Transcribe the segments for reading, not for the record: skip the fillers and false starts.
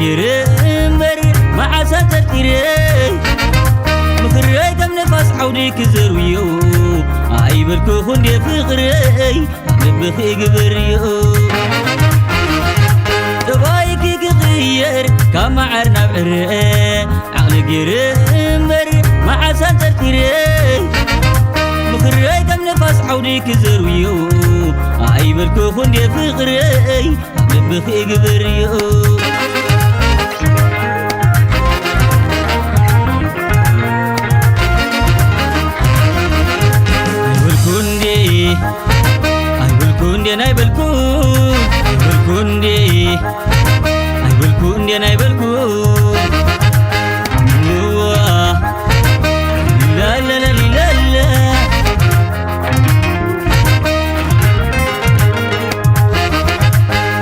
جرمر مع ساترتيري مخري كم نفس عودي كزرويو عيبلكو خندي فقري نبخي قبريو دوايكي كغير كما عرنا بعري عقل جرمر مع ساترتيري مخري كم نفس عودي كزرويو عيبلكو خندي فقري نبخي قبريو I will kundi and I will go. La la la la la.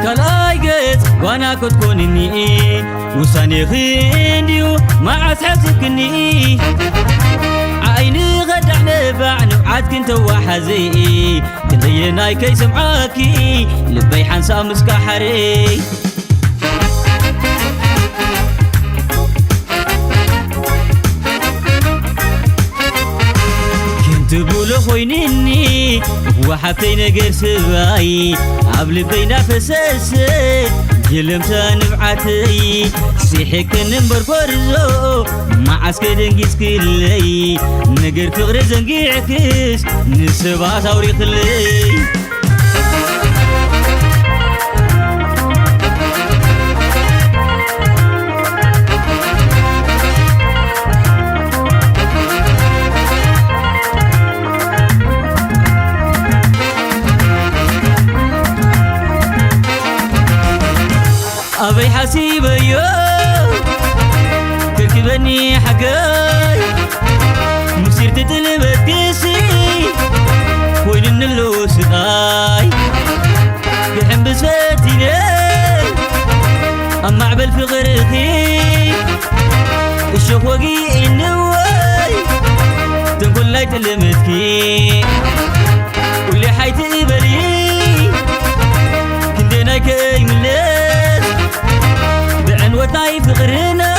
Kalai get wana kot konini musani khindiu ma ashabsukni عيني غدعنا بعنا عاد كنت وحزي كلينا كي سمعاكي لبي حنسى مسكحري كنت بقول خوينيني وحبتينا غير سباي عبل بينا فساسي جلمتا نبعتي سيحك نمبر برزو مع عسكر نجيس كلي نقر فغر زنقي عكس نسبع ثوري خلي أبي حسيب يو تركبني حقاي مسير تتلمت كيسي وين النلو سقاي بحب بسفاتي لي أما عبل في غرقي الشوق وقي النواي تنقل لاي تلمتكي واللي حيتقبلي كنتنا كاي ملي وطاي فقرنا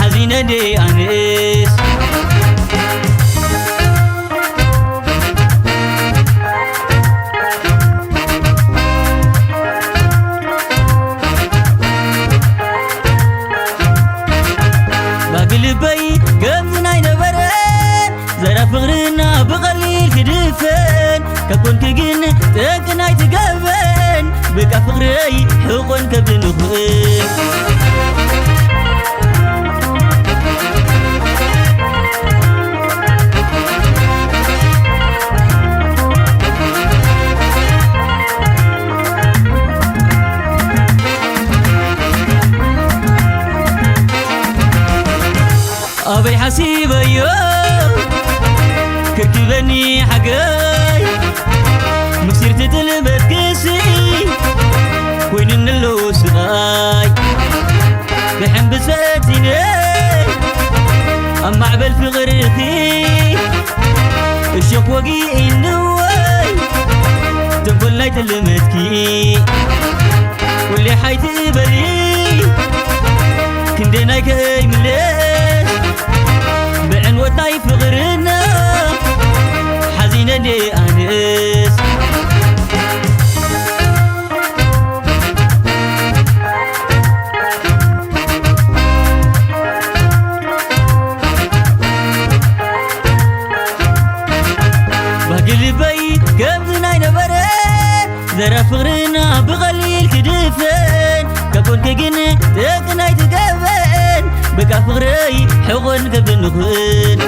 حزينة دي أنس بقلبي قمنا ينبرن زرا فقرنا بقليل كدفن ككون كجن تكنا يتقبن بقى فقري حقن كبنخن أبي حسيب يو كركبني حقاي مسير تتلبت كسي وين النلو سغاي بحن بساتيني أما عبل في غرقي الشوق وقي النواي تنقل لاي تلمتكي واللي حيتقبلي كندنا كاي مليش بعن وطاي في غرنا حزينة دي أنس بقلبي قبضنا ينبرن زرا فغرنا بغليل كدفن ككون كجن تكنا يتقبن بقى فغري حقن قبل نخن